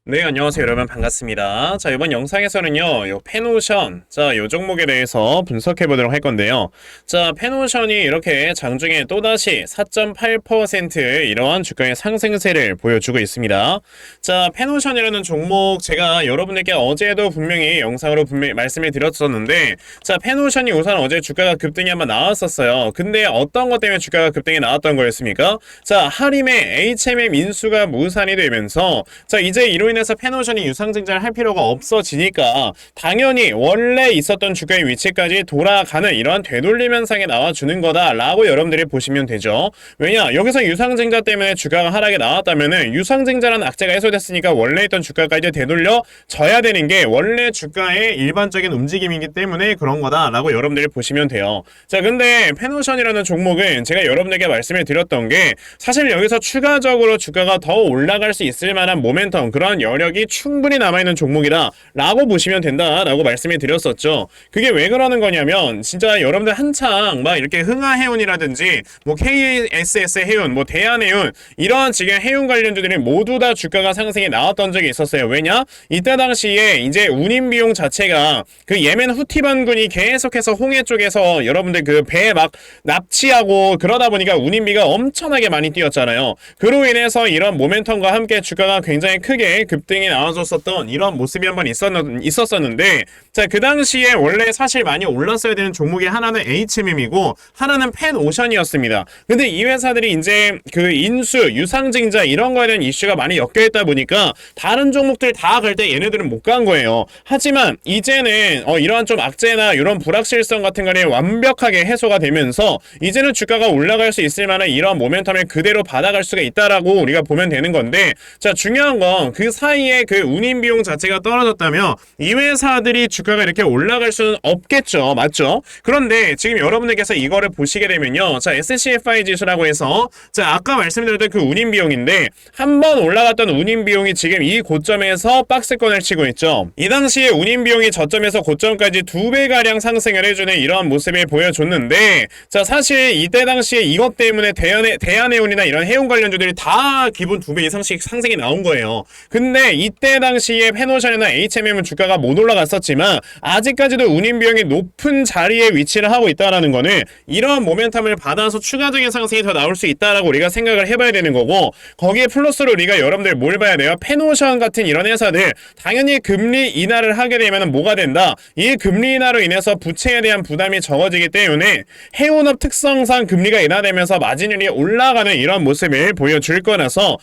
네, 안녕하세요, 여러분. 반갑습니다. 자, 이번 영상에서는요, 요 페노션, 자, 요 종목에 대해서 분석해 보도록 할 건데요. 자, 페노션이 이렇게 장중에 또다시 4.8% 이러한 주가의 상승세를 보여주고 있습니다. 자, 페노션이라는 종목, 제가 여러분들께 어제도 분명히 영상으로 분명히 말씀을 드렸었는데, 자, 페노션이 우선 어제 주가가 급등이 한번 나왔었어요. 근데 어떤 것 때문에 주가가 급등이 나왔던 거였습니까? 자, 하림의 HMM 인수가 무산이 되면서, 자, 이제 이로 인해서 페노션이 유상증자를 할 필요가 없어지니까 당연히 원래 있었던 주가의 위치까지 돌아가는 이러한 되돌림 현상이 나와주는 거다라고 여러분들이 보시면 되죠. 왜냐? 여기서 유상증자 때문에 주가가 하락이 나왔다면은 유상증자라는 악재가 해소됐으니까 원래 있던 주가까지 되돌려 져야 되는 게 원래 주가의 일반적인 움직임이기 때문에 그런 거다라고 여러분들이 보시면 돼요. 자, 근데 페노션이라는 종목은 제가 여러분들에게 말씀을 드렸던 게 사실 여기서 추가적으로 주가가 더 올라갈 수 있을 만한 모멘텀, 그런 여력이 충분히 남아있는 종목이다 라고 보시면 된다라고 말씀을 드렸었죠. 그게 왜 그러는 거냐면 진짜 여러분들 한창 막 이렇게 흥하해운이라든지 뭐 KSS 해운, 뭐 대한해운 이러한 지금 해운 관련주들이 모두 다 주가가 상승이 나왔던 적이 있었어요. 왜냐? 이때 당시에 이제 운임 비용 자체가 그 예멘 후티 반군이 계속해서 홍해 쪽에서 여러분들 그 배 막 납치하고 그러다 보니까 운임비가 엄청나게 많이 뛰었잖아요. 그로 인해서 이런 모멘텀과 함께 주가가 굉장히 크게 급등이 나와줬었던 이런 모습이 한번 있었었는데, 자, 그 당시에 원래 사실 많이 올랐어야 되는 종목이 하나는 HMM이고 하나는 펜오션이었습니다. 근데 이 회사들이 이제 그 인수, 유상증자 이런 거에 대한 이슈가 많이 엮여있다 보니까 다른 종목들 다 갈 때 얘네들은 못 간 거예요. 하지만 이제는 이러한 좀 악재나 이런 불확실성 같은 거는 완벽하게 해소가 되면서 이제는 주가가 올라갈 수 있을 만한 이런 모멘텀을 그대로 받아갈 수가 있다라고 우리가 보면 되는 건데, 자, 중요한 건 그 사이에 그 운임 비용 자체가 떨어졌다면 이 회사들이 주가가 이렇게 올라갈 수는 없겠죠. 맞죠? 그런데 지금 여러분들께서 이거를 보시게 되면요, 자, SCFI 지수라고 해서, 자, 아까 말씀드렸던 그 운임 비용인데 한번 올라갔던 운임 비용이 지금 이 고점에서 박스권을 치고 있죠. 이 당시에 운임 비용이 저점에서 고점까지 2배가량 상승을 해주는 이런 모습을 보여줬는데, 자, 사실 이때 당시에 이것 때문에 대한해운이나 이런 해운 관련주들이 다 기본 2배 이상씩 상승이 나온 거예요. 근데 이때 당시에 페노션이나 HMM은 주가가 못 올라갔었지만 아직까지도 운임 비용이 높은 자리에 위치를 하고 있다라는 거는 이런 모멘텀을 받아서 추가적인 상승이 더 나올 수 있다라고 우리가 생각을 해봐야 되는 거고, 거기에 플러스로 우리가 여러분들 뭘 봐야 돼요? 페노션 같은 이런 회사들 당연히 금리 인하를 하게 되면 뭐가 된다? 이 금리 인하로 인해서 부채에 대한 부담이 적어지기 때문에 해운업 특성상 금리가 인하되면서 마진율이 올라가는 이런 모습을 보여줄 거라서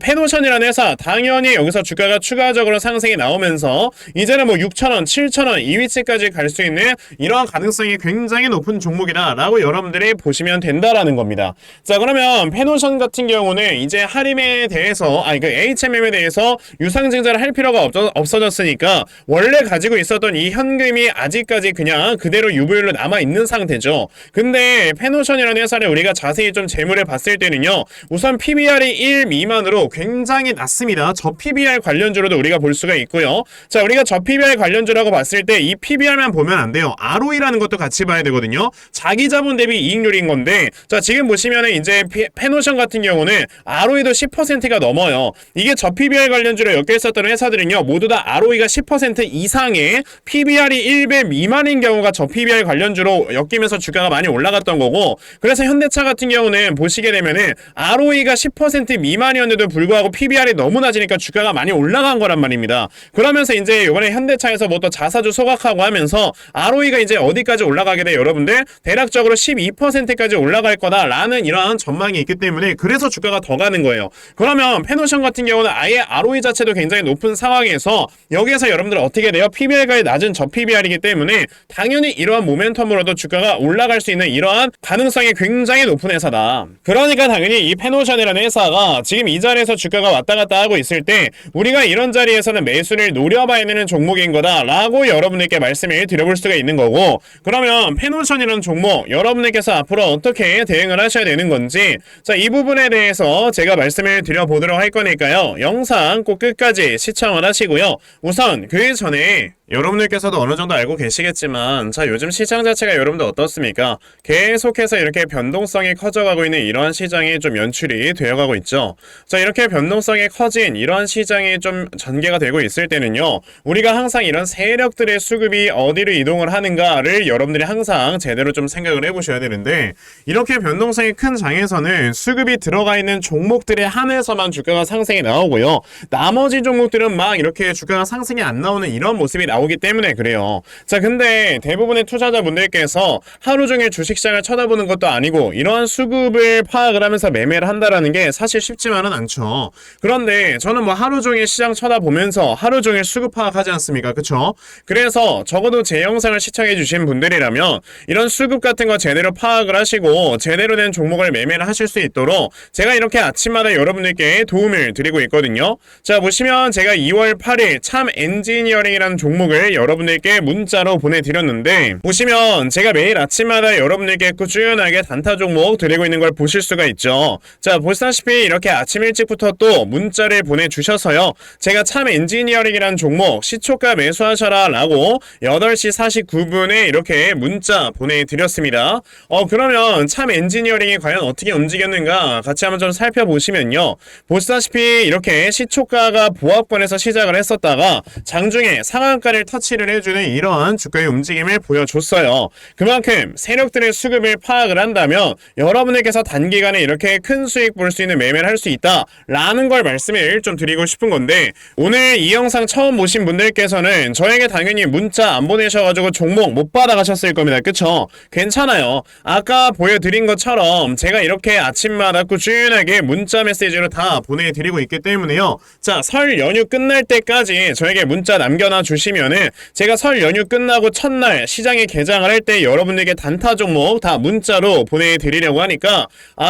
페노션이라는 회사 당연히 여기서 주가가 추가적으로 상승이 나오면서 이제는 뭐 6,000원, 7,000원 이 위치까지 갈 수 있는 이러한 가능성이 굉장히 높은 종목이다 라고 여러분들이 보시면 된다라는 겁니다. 자, 그러면 페노션 같은 경우는 이제 하림에 대해서 그 HMM에 대해서 유상증자를 할 필요가 없어졌으니까 원래 가지고 있었던 이 현금이 아직까지 그냥 그대로 유보율로 남아있는 상태죠. 근데 페노션이라는 회사를 우리가 자세히 좀 재물을 봤을 때는요, 우선 PBR이 1 미만으로 굉장히 낮습니다. 저 PBR 관련주로도 우리가 볼 수가 있고요. 자, 우리가 저 PBR 관련주라고 봤을 때 이 PBR만 보면 안 돼요. ROE라는 것도 같이 봐야 되거든요. 자기 자본 대비 이익률인 건데, 자, 지금 보시면은 이제 페노션 같은 경우는 ROE도 10%가 넘어요. 이게 저 PBR 관련주로 엮여 있었던 회사들은요, 모두 다 ROE가 10% 이상의 PBR이 1배 미만인 경우가 저 PBR 관련주로 엮이면서 주가가 많이 올라갔던 거고, 그래서 현대차 같은 경우는 보시게 되면은 ROE가 10% 미만이었는데도 불구하고 PBR이 너무 낮으니까 주가가 많이 올라간 거란 말입니다. 그러면서 이제 이번에 현대차에서 뭐 또 자사주 소각하고 하면서 ROE가 이제 어디까지 올라가게 돼? 여러분들 대략적으로 12%까지 올라갈 거다라는 이러한 전망이 있기 때문에 그래서 주가가 더 가는 거예요. 그러면 페노션 같은 경우는 아예 ROE 자체도 굉장히 높은 상황에서 여기에서 여러분들 어떻게 돼요? PBR가 낮은 저 PBR이기 때문에 당연히 이러한 모멘텀으로도 주가가 올라갈 수 있는 이러한 가능성이 굉장히 높은 회사다. 그러니까 당연히 이 페노션이라는 회사가 지금 이 자리에서 주가가 왔다 갔다 하고 있을 때 우리가 이런 자리에서는 매수를 노려봐야 되는 종목인 거다라고 여러분들께 말씀을 드려볼 수가 있는 거고, 그러면 페노션이라는 종목 여러분들께서 앞으로 어떻게 대응을 하셔야 되는 건지, 자, 이 부분에 대해서 제가 말씀을 드려보도록 할 거니까요, 영상 꼭 끝까지 시청을 하시고요. 우선 그 전에 여러분들께서도 어느 정도 알고 계시겠지만, 자, 요즘 시장 자체가 여러분들 어떻습니까? 계속해서 이렇게 변동성이 커져가고 있는 이러한 시장이 좀 연출이 되어가고 있죠. 자, 이렇게 변동성이 커진 이러한 시장이 좀 전개가 되고 있을 때는요, 우리가 항상 이런 세력들의 수급이 어디로 이동을 하는가를 여러분들이 항상 제대로 좀 생각을 해보셔야 되는데, 이렇게 변동성이 큰 장에서는 수급이 들어가 있는 종목들에 한해서만 주가가 상승이 나오고요, 나머지 종목들은 막 이렇게 주가가 상승이 안 나오는 이런 모습이 나오기 때문에 그래요. 자, 근데 대부분의 투자자분들께서 하루 종일 주식시장을 쳐다보는 것도 아니고 이러한 수급을 파악을 하면서 매매를 한다라는 게 사실 쉽지만은 않죠. 그런데 저는 뭐 하루 종일 시장 쳐다보면서 하루 종일 수급 파악하지 않습니까? 그쵸? 그래서 적어도 제 영상을 시청해 주신 분들이라면 이런 수급 같은 거 제대로 파악을 하시고 제대로 된 종목을 매매를 하실 수 있도록 제가 이렇게 아침마다 여러분들께 도움을 드리고 있거든요. 자, 보시면 제가 2월 8일 참 엔지니어링이라는 종목을 여러분들께 문자로 보내드렸는데, 보시면 제가 매일 아침마다 여러분들께 꾸준하게 단타 종목 드리고 있는 걸 보실 수가 있죠. 자, 보시다시피 이렇게 아침 일찍부터 또 문자를 보내주셔서요, 제가 참 엔지니어링이라는 종목 시초가 매수하셔라 라고 8시 49분에 이렇게 문자 보내드렸습니다. 그러면 참 엔지니어링이 과연 어떻게 움직였는가 같이 한번 좀 살펴보시면요, 보시다시피 이렇게 시초가가 보합권에서 시작을 했었다가 장중에 상한가를 터치를 해주는 이러한 주가의 움직임을 보여줬어요. 그만큼 세력들의 수급을 파악을 한다면 여러분들께서 단기간에 이렇게 큰 수익 볼 수 있는 매매를 할 수 있다 라는 걸 말씀을 좀 드리고 싶은 건데, 오늘 이 영상 처음 보신 분들께서는 저에게 당연히 문자 안 보내셔가지고 종목 못 받아가셨을 겁니다. 그쵸? 괜찮아요. 아까 보여드린 것처럼 제가 이렇게 아침마다 꾸준하게 문자 메시지로 다 보내드리고 있기 때문에요. 자, 설 연휴 끝날 때까지 저에게 문자 남겨놔 주시면은 제가 설 연휴 끝나고 첫날 시장에 개장을 할 때 여러분들에게 단타 종목 다 문자로 보내드리려고 하니까,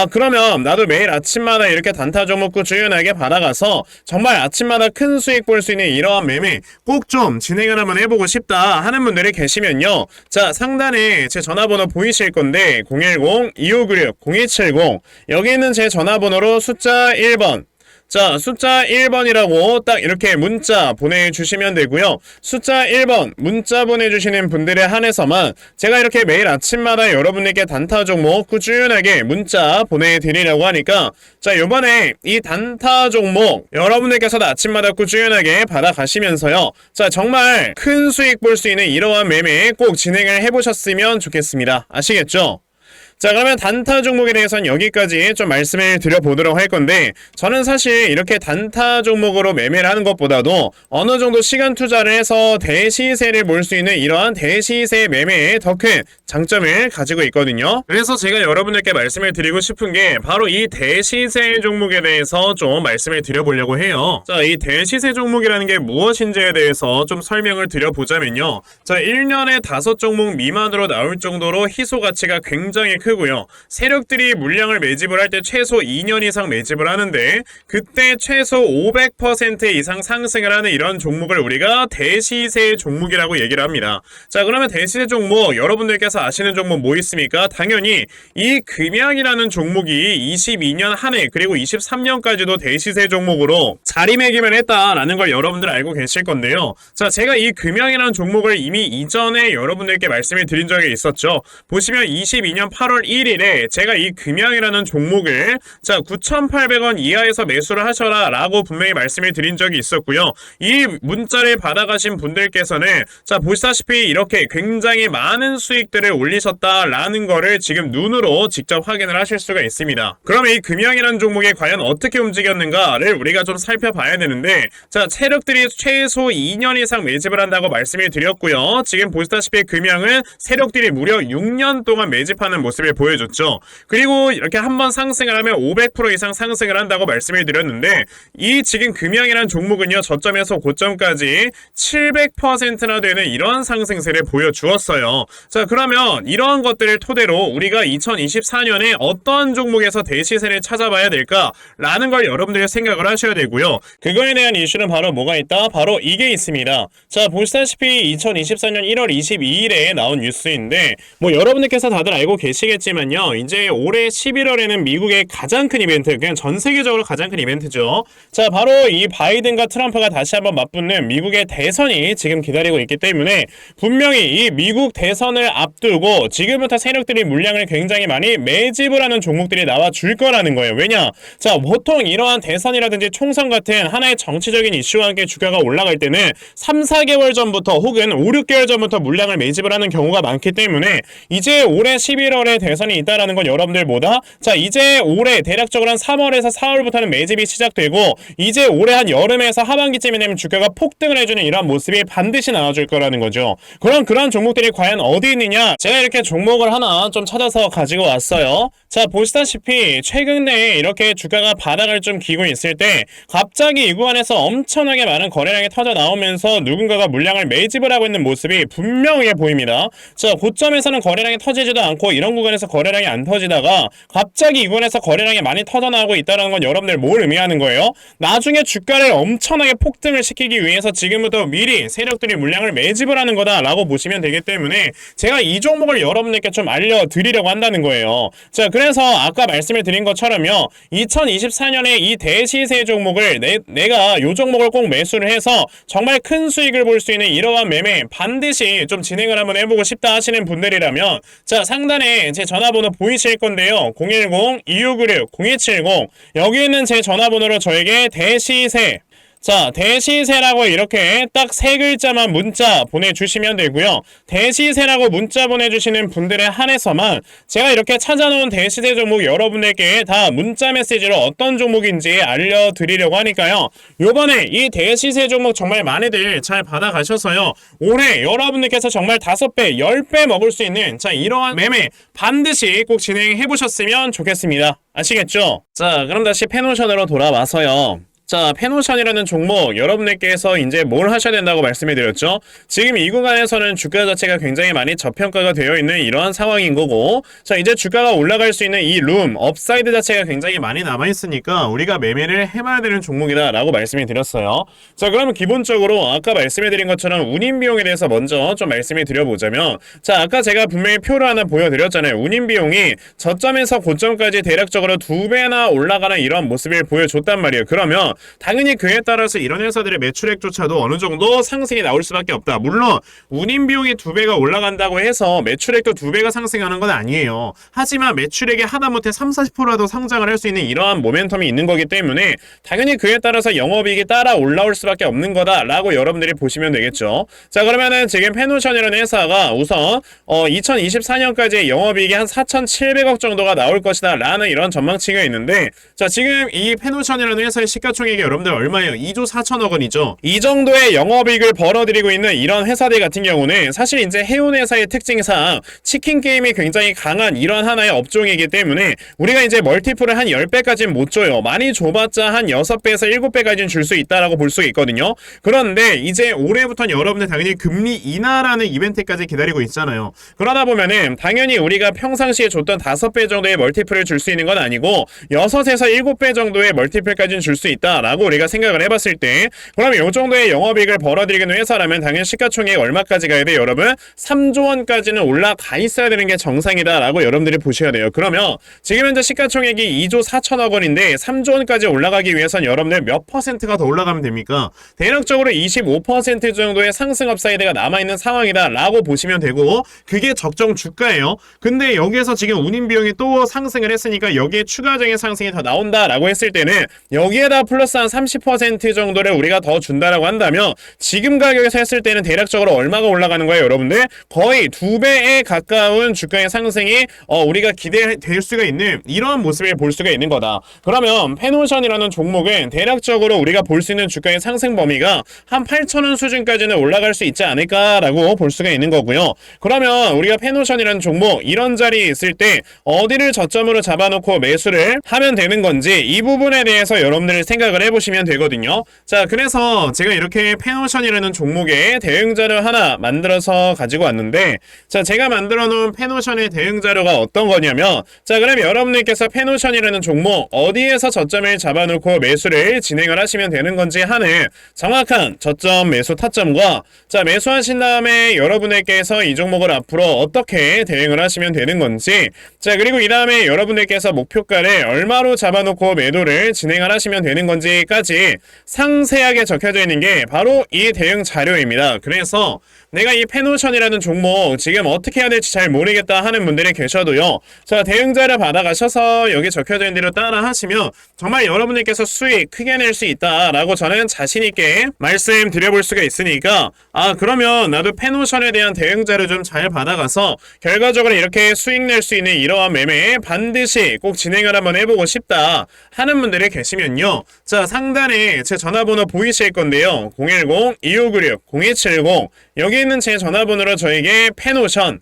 그러면 나도 매일 아침마다 이렇게 단타 종목 꾸준하게 받아가서 정말 아침마다 큰 수익 볼 수 있는 이러한 매매 꼭 좀 진행을 한번 해보고 싶다 하는 분들이 계시면요, 자, 상단에 제 전화번호 보이실 건데 010-2596-0270 여기 있는 제 전화번호로 숫자 1번, 자, 숫자 1번이라고 딱 이렇게 문자 보내주시면 되고요. 숫자 1번 문자 보내주시는 분들에 한해서만 제가 이렇게 매일 아침마다 여러분에게 단타 종목 꾸준하게 문자 보내드리려고 하니까, 자, 요번에 이 단타 종목 여러분들께서도 아침마다 꾸준하게 받아가시면서요, 자, 정말 큰 수익 볼 수 있는 이러한 매매 꼭 진행을 해보셨으면 좋겠습니다. 아시겠죠? 자, 그러면 단타 종목에 대해서는 여기까지 좀 말씀을 드려보도록 할 건데, 저는 사실 이렇게 단타 종목으로 매매를 하는 것보다도 어느 정도 시간 투자를 해서 대시세를 볼 수 있는 이러한 대시세 매매에 더 큰 장점을 가지고 있거든요. 그래서 제가 여러분들께 말씀을 드리고 싶은 게 바로 이 대시세 종목에 대해서 좀 말씀을 드려보려고 해요. 자, 이 대시세 종목이라는 게 무엇인지에 대해서 좀 설명을 드려보자면요, 자, 1년에 5종목 미만으로 나올 정도로 희소 가치가 굉장히 크고요, 세력들이 물량을 매집을 할 때 최소 2년 이상 매집을 하는데 그때 최소 500% 이상 상승을 하는 이런 종목을 우리가 대시세 종목이라고 얘기를 합니다. 자, 그러면 대시세 종목 여러분들께서 아시는 종목 뭐 있습니까? 당연히 이 금양이라는 종목이 22년 한 해 그리고 23년까지도 대시세 종목으로 자리매김을 했다라는 걸 여러분들 알고 계실 건데요. 자, 제가 이 금양이라는 종목을 이미 이전에 여러분들께 말씀을 드린 적이 있었죠. 보시면 22년 8월 1일에 제가 이 금양이라는 종목을, 자, 9,800원 이하에서 매수를 하셔라 라고 분명히 말씀을 드린 적이 있었고요. 이 문자를 받아가신 분들께서는, 자, 보시다시피 이렇게 굉장히 많은 수익들을 올리셨다라는 거를 지금 눈으로 직접 확인을 하실 수가 있습니다. 그러면 이 금양이라는 종목이 과연 어떻게 움직였는가를 우리가 좀 살펴봐야 되는데, 자, 세력들이 최소 2년 이상 매집을 한다고 말씀을 드렸고요. 지금 보시다시피 금양은 세력들이 무려 6년 동안 매집하는 모습을 보여줬죠. 그리고 이렇게 한번 상승을 하면 500% 이상 상승을 한다고 말씀을 드렸는데, 이 지금 금양이라는 종목은요, 저점에서 고점까지 700%나 되는 이런 상승세를 보여주었어요. 자, 그러면 이러한 것들을 토대로 우리가 2024년에 어떤 종목에서 대시세를 찾아봐야 될까라는 걸 여러분들이 생각을 하셔야 되고요. 그거에 대한 이슈는 바로 뭐가 있다? 바로 이게 있습니다. 자, 보시다시피 2024년 1월 22일에 나온 뉴스인데, 뭐 여러분들께서 다들 알고 계시겠지만 아시겠지만요. 이제 올해 11월에는 미국의 가장 큰 이벤트, 그냥 전 세계적으로 가장 큰 이벤트죠. 자, 바로 이 바이든과 트럼프가 다시 한번 맞붙는 미국의 대선이 지금 기다리고 있기 때문에 분명히 이 미국 대선을 앞두고 지금부터 세력들이 물량을 굉장히 많이 매집을 하는 종목들이 나와줄 거라는 거예요. 왜냐? 자, 보통 이러한 대선이라든지 총선 같은 하나의 정치적인 이슈와 함께 주가가 올라갈 때는 3, 4개월 전부터 혹은 5, 6개월 전부터 물량을 매집을 하는 경우가 많기 때문에 이제 올해 11월에 대선이 있다라는 건 여러분들 뭐다? 자, 이제 올해 대략적으로 한 3월에서 4월부터는 매집이 시작되고 이제 올해 한 여름에서 하반기쯤이 되면 주가가 폭등을 해주는 이러한 모습이 반드시 나와줄 거라는 거죠. 그럼 그런 종목들이 과연 어디 있느냐? 제가 이렇게 종목을 하나 좀 찾아서 가지고 왔어요. 자, 보시다시피 최근 내에 이렇게 주가가 바닥을 좀 기고 있을 때 갑자기 이 구간에서 엄청나게 많은 거래량이 터져 나오면서 누군가가 물량을 매집을 하고 있는 모습이 분명하게 보입니다. 자, 고점에서는 거래량이 터지지도 않고 이런 구간에서 거래량이 안 터지다가 갑자기 이 구간에서 거래량이 많이 터져 나오고 있다는 건 여러분들 뭘 의미하는 거예요? 나중에 주가를 엄청나게 폭등을 시키기 위해서 지금부터 미리 세력들이 물량을 매집을 하는 거다라고 보시면 되기 때문에 제가 이 종목을 여러분들께 좀 알려드리려고 한다는 거예요. 자, 그래서 아까 말씀을 드린 것처럼요, 2024년에 이 대시세 종목을 내가 이 종목을 꼭 매수를 해서 정말 큰 수익을 볼 수 있는 이러한 매매 반드시 좀 진행을 한번 해보고 싶다 하시는 분들이라면 자, 상단에 제 전화번호 보이실 건데요. 010-2696-0270 여기 있는 제 전화번호로 저에게 대시세, 자, 대시세라고 이렇게 딱 세 글자만 문자 보내주시면 되고요. 대시세라고 문자 보내주시는 분들에 한해서만 제가 이렇게 찾아놓은 대시세 종목 여러분들께 다 문자 메시지로 어떤 종목인지 알려드리려고 하니까요. 요번에 이 대시세 종목 정말 많이들 잘 받아가셔서요. 올해 여러분들께서 정말 5배, 10배 먹을 수 있는 자, 이러한 매매 반드시 꼭 진행해보셨으면 좋겠습니다. 아시겠죠? 자, 그럼 다시 페노션으로 돌아와서요. 자, 페노션이라는 종목 여러분들께서 이제 뭘 하셔야 된다고 말씀해드렸죠? 지금 이 구간에서는 주가 자체가 굉장히 많이 저평가가 되어 있는 이러한 상황인 거고, 자, 이제 주가가 올라갈 수 있는 이 룸, 업사이드 자체가 굉장히 많이 남아있으니까 우리가 매매를 해봐야 되는 종목이다 라고 말씀을 드렸어요. 자, 그러면 기본적으로 아까 말씀해드린 것처럼 운임 비용에 대해서 먼저 좀 말씀을 드려보자면, 자, 아까 제가 분명히 표를 하나 보여드렸잖아요. 운임 비용이 저점에서 고점까지 대략적으로 2배나 올라가는 이런 모습을 보여줬단 말이에요. 그러면 당연히 그에 따라서 이런 회사들의 매출액조차도 어느 정도 상승이 나올 수밖에 없다. 물론 운임 비용이 2배가 올라간다고 해서 매출액도 2배가 상승하는 건 아니에요. 하지만 매출액이 하다못해 3, 40%라도 상장을 할 수 있는 이러한 모멘텀이 있는 거기 때문에 당연히 그에 따라서 영업이익이 따라 올라올 수밖에 없는 거다라고 여러분들이 보시면 되겠죠. 자, 그러면은 지금 페노션이라는 회사가 우선 2024년까지 영업이익이 한 4,700억 정도가 나올 것이다 라는 이런 전망치가 있는데, 자, 지금 이 페노션이라는 회사의 시가총액이 여러분들 얼마예요? 2조 4천억 원이죠. 이 정도의 영업이익을 벌어들이고 있는 이런 회사들 같은 경우는 사실 이제 해운 회사의 특징상 치킨 게임이 굉장히 강한 이런 하나의 업종이기 때문에 우리가 이제 멀티플을 한 10배까지는 못 줘요. 많이 줘봤자 한 6배에서 7배까지는 줄 수 있다라고 볼 수가 있거든요. 그런데 이제 올해부터는 여러분들 당연히 금리 인하라는 이벤트까지 기다리고 있잖아요. 그러다 보면은 당연히 우리가 평상시에 줬던 5배 정도의 멀티플을 줄 수 있는 건 아니고 6에서 7배 정도의 멀티플까지는 줄 수 있다 라고 우리가 생각을 해봤을 때, 그러면 이 정도의 영업이익을 벌어들이는 회사라면 당연히 시가총액 얼마까지 가야 돼요? 여러분 3조 원까지는 올라가 있어야 되는 게 정상이다 라고 여러분들이 보셔야 돼요. 그러면 지금 현재 시가총액이 2조 4천억 원인데 3조 원까지 올라가기 위해선 여러분들 몇 퍼센트가 더 올라가면 됩니까? 대략적으로 25% 정도의 상승 업사이드가 남아있는 상황이다 라고 보시면 되고, 그게 적정 주가예요. 근데 여기에서 지금 운임 비용이 또 상승을 했으니까 여기에 추가적인 상승이 더 나온다 라고 했을 때는 여기에다 플러스 한 30% 정도를 우리가 더 준다라고 한다면 지금 가격에서 했을 때는 대략적으로 얼마가 올라가는 거예요, 여러분들? 거의 2배에 가까운 주가의 상승이 우리가 기대될 수가 있는 이런 모습을 볼 수가 있는 거다. 그러면 페노션이라는 종목은 대략적으로 우리가 볼 수 있는 주가의 상승 범위가 한 8,000원 수준까지는 올라갈 수 있지 않을까라고 볼 수가 있는 거고요. 그러면 우리가 페노션이라는 종목 이런 자리에 있을 때 어디를 저점으로 잡아놓고 매수를 하면 되는 건지 이 부분에 대해서 여러분들 생각을 생각을 해보시면 되거든요. 자, 그래서 제가 이렇게 페노션이라는 종목의 대응자료 하나 만들어서 가지고 왔는데, 자, 제가 만들어 놓은 페노션의 대응자료가 어떤 거냐면, 자, 그럼 여러분들께서 페노션이라는 종목 어디에서 저점을 잡아놓고 매수를 진행을 하시면 되는 건지 하는 정확한 저점 매수 타점과, 자, 매수하신 다음에 여러분들께서 이 종목을 앞으로 어떻게 대응을 하시면 되는 건지, 자, 그리고 이 다음에 여러분들께서 목표가를 얼마로 잡아놓고 매도를 진행을 하시면 되는 건지까지 상세하게 적혀져 있는 게 바로 이 대응 자료입니다. 그래서 내가 이 페노션이라는 종목 지금 어떻게 해야 될지 잘 모르겠다 하는 분들이 계셔도요, 자, 대응자료 받아가셔서 여기 적혀져 있는 대로 따라 하시면 정말 여러분들께서 수익 크게 낼 수 있다라고 저는 자신있게 말씀드려볼 수가 있으니까, 아, 그러면 나도 페노션에 대한 대응자료 좀 잘 받아가서 결과적으로 이렇게 수익 낼 수 있는 이러한 매매 반드시 꼭 진행을 한번 해보고 싶다 하는 분들이 계시면요, 자, 상단에 제 전화번호 보이실 건데요, 010-2596-0270 여기 있는 제 전화번호로 저에게 페노션,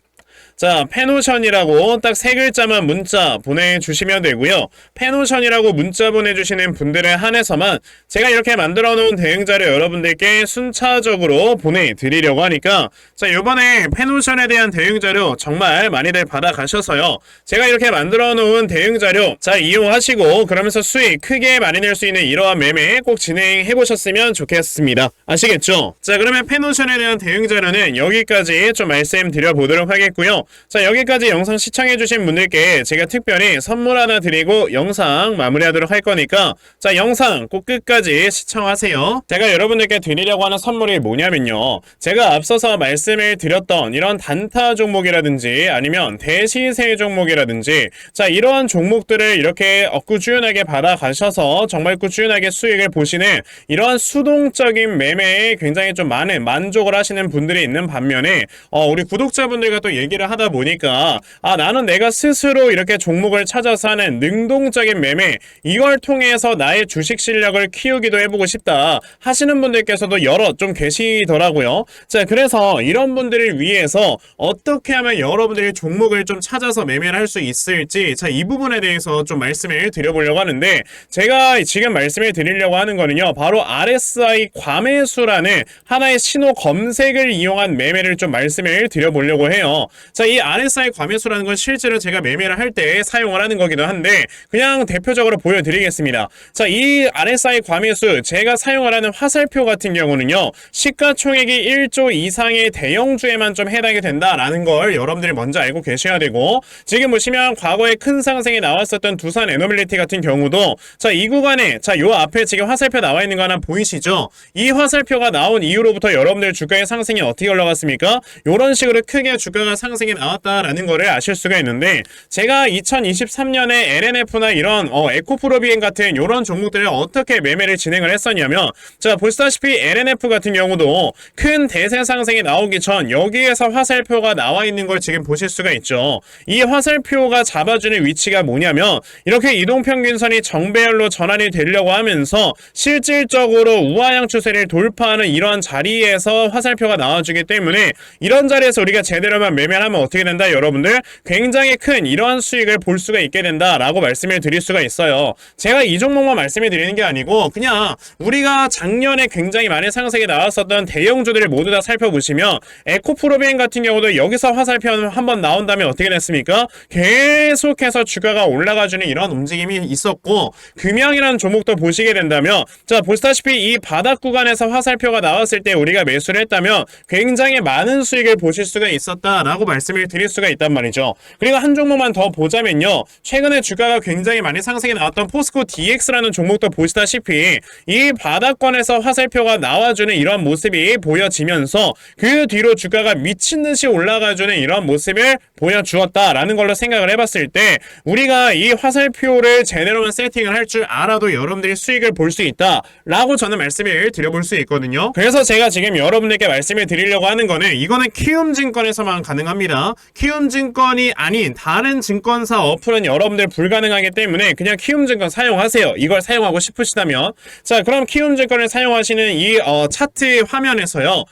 자, 페노션이라고 딱 세 글자만 문자 보내주시면 되고요. 페노션이라고 문자 보내주시는 분들에 한해서만 제가 이렇게 만들어 놓은 대응자료 여러분들께 순차적으로 보내드리려고 하니까, 자, 요번에 페노션에 대한 대응자료 정말 많이들 받아가셔서요, 제가 이렇게 만들어 놓은 대응자료 잘 이용하시고 그러면서 수익 크게 많이 낼 수 있는 이러한 매매 꼭 진행해 보셨으면 좋겠습니다. 아시겠죠? 자, 그러면 페노션에 대한 대응자료는 여기까지 좀 말씀드려 보도록 하겠고요. 자, 여기까지 영상 시청해주신 분들께 제가 특별히 선물 하나 드리고 영상 마무리하도록 할 거니까, 자, 영상 꼭 끝까지 시청하세요. 제가 여러분들께 드리려고 하는 선물이 뭐냐면요, 제가 앞서서 말씀을 드렸던 이런 단타 종목이라든지 아니면 대시세 종목이라든지, 자, 이러한 종목들을 이렇게 꾸준하게 받아가셔서 정말 꾸준하게 수익을 보시는 이러한 수동적인 매매에 굉장히 좀 많은 만족을 하시는 분들이 있는 반면에, 우리 구독자분들과 또 얘기를 하다 보니까, 아, 나는 내가 스스로 이렇게 종목을 찾아서 하는 능동적인 매매, 이걸 통해서 나의 주식 실력을 키우기도 해보고 싶다 하시는 분들께서도 여러 좀 계시더라고요. 자, 그래서 이런 분들을 위해서 어떻게 하면 여러분들이 종목을 좀 찾아서 매매를 할 수 있을지, 자, 이 부분에 대해서 좀 말씀을 드려보려고 하는데, 제가 지금 말씀을 드리려고 하는 거는요, 바로 RSI 과매수라는 하나의 신호 검색을 이용한 매매를 좀 말씀을 드려보려고 해요. 자, 이 RSI 과매수라는 건 실제로 제가 매매를 할 때 사용을 하는 거기도 한데, 그냥 대표적으로 보여드리겠습니다. 자, 이 RSI 과매수 제가 사용을 하는 화살표 같은 경우는요, 시가총액이 1조 이상의 대형주에만 좀 해당이 된다라는 걸 여러분들이 먼저 알고 계셔야 되고, 지금 보시면 과거에 큰 상승이 나왔었던 두산 에너빌리티 같은 경우도, 자, 이 구간에, 자, 요 앞에 지금 화살표 나와 있는 거 하나 보이시죠? 이 화살표가 나온 이후로부터 여러분들 주가의 상승이 어떻게 올라갔습니까? 요런 식으로 크게 주가가 상승이 나왔다라는 거를 아실 수가 있는데, 제가 2023년에 LNF나 이런 에코프로비엔 같은 이런 종목들을 어떻게 매매를 진행을 했었냐면, 자, 보시다시피 LNF 같은 경우도 큰 대세 상승이 나오기 전 여기에서 화살표가 나와 있는 걸 지금 보실 수가 있죠. 이 화살표가 잡아주는 위치가 뭐냐면, 이렇게 이동평균선이 정배열로 전환이 되려고 하면서 실질적으로 우하향 추세를 돌파하는 이러한 자리에서 화살표가 나와주기 때문에, 이런 자리에서 우리가 제대로만 매매를 하면 어떻게 된다, 여러분들? 굉장히 큰 이러한 수익을 볼 수가 있게 된다라고 말씀을 드릴 수가 있어요. 제가 이 종목만 말씀을 드리는 게 아니고, 그냥 우리가 작년에 굉장히 많은 상승이 나왔었던 대형주들을 모두 다 살펴보시면, 에코프로비엔 같은 경우도 여기서 화살표 한번 나온다면 어떻게 됐습니까? 계속해서 주가가 올라가주는 이런 움직임이 있었고, 금양이라는 종목도 보시게 된다면, 자, 보시다시피 이 바닥 구간에서 화살표가 나왔을 때 우리가 매수를 했다면 굉장히 많은 수익을 보실 수가 있었다라고 말씀을 드릴 수가 있단 말이죠. 그리고 한 종목만 더 보자면요, 최근에 주가가 굉장히 많이 상승이 나왔던 포스코 DX라는 종목도 보시다시피 이 바닥권에서 화살표가 나와주는 이런 모습이 보여지면서 그 뒤로 주가가 미친듯이 올라가주는 이런 모습을 보여주었다라는 걸로 생각을 해봤을 때, 우리가 이 화살표를 제대로만 세팅을 할 줄 알아도 여러분들이 수익을 볼 수 있다라고 저는 말씀을 드려볼 수 있거든요. 그래서 제가 지금 여러분들께 말씀을 드리려고 하는 거는, 이거는 키움증권에서만 가능합니다. 키움증권이 아닌 다른 증권사 어플은 여러분들 불가능하기 때문에 그냥 키움증권 사용하세요. 이걸 사용하고 싶으시다면. 자, 그럼 키움증권을 사용하시는 이 차트 화면에서요,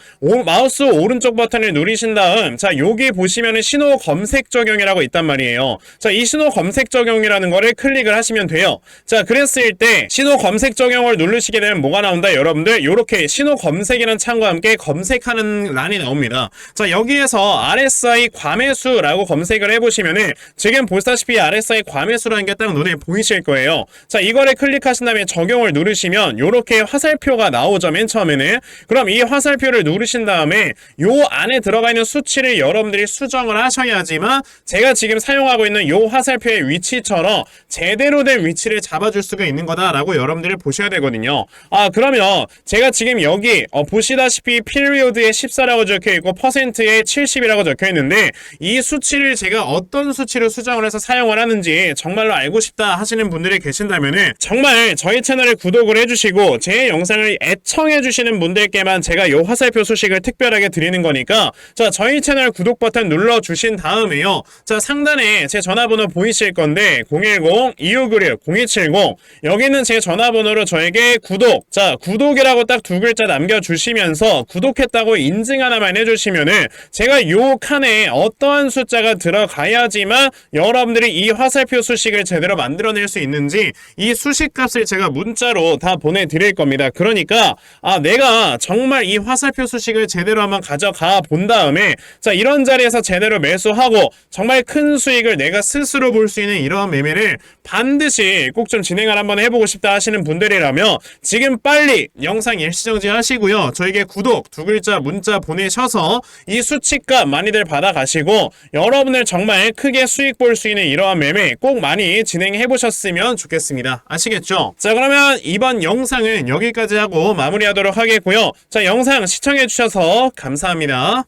마우스 오른쪽 버튼을 누르신 다음, 자, 여기 보시면은 신호 검 검색 적용이라고 있단 말이에요. 자, 이 신호 검색 적용이라는 거를 클릭을 하시면 돼요. 자, 그랬을 때 신호 검색 적용을 누르시게 되면 뭐가 나온다? 여러분들 요렇게 신호 검색이라는 창과 함께 검색하는 란이 나옵니다. 자, 여기에서 RSI 과매수라고 검색을 해보시면은 지금 보시다시피 RSI 과매수라는 게 딱 눈에 보이실 거예요. 자, 이거를 클릭하신 다음에 적용을 누르시면 요렇게 화살표가 나오죠. 맨 처음에는. 그럼 이 화살표를 누르신 다음에 요 안에 들어가 있는 수치를 여러분들이 수정을 하셔야지만 제가 지금 사용하고 있는 요 화살표의 위치처럼 제대로 된 위치를 잡아줄 수가 있는 거다라고 여러분들이 보셔야 되거든요. 그러면 제가 지금 여기 보시다시피 피리오드에 14라고 적혀있고 퍼센트에 70이라고 적혀있는데 이 수치를 제가 어떤 수치로 수정을 해서 사용을 하는지 정말로 알고 싶다 하시는 분들이 계신다면은 정말 저희 채널을 구독을 해주시고 제 영상을 애청해주시는 분들께만 제가 요 화살표 소식을 특별하게 드리는 거니까 자, 저희 채널 구독 버튼 눌러주신 다음에요. 자, 상단에 제 전화번호 보이실 건데 010-2596-0270 여기는 제 전화번호로 저에게 구독, 자, 구독이라고 딱 두 글자 남겨주시면서 구독했다고 인증 하나만 해주시면은 제가 요 칸에 어떠한 숫자가 들어가야지만 여러분들이 이 화살표 수식을 제대로 만들어낼 수 있는지 이 수식값을 제가 문자로 다 보내드릴 겁니다. 그러니까 내가 정말 이 화살표 수식을 제대로 한번 가져가 본 다음에 자, 이런 자리에서 제대로 매수하고 정말 큰 수익을 내가 스스로 볼 수 있는 이러한 매매를 반드시 꼭 좀 진행을 한번 해보고 싶다 하시는 분들이라면 지금 빨리 영상 일시정지 하시고요. 저에게 구독 두 글자 문자 보내셔서 이 수치값 많이들 받아가시고 여러분들 정말 크게 수익 볼 수 있는 이러한 매매 꼭 많이 진행해 보셨으면 좋겠습니다. 아시겠죠? 자, 그러면 이번 영상은 여기까지 하고 마무리하도록 하겠고요. 자, 영상 시청해 주셔서 감사합니다.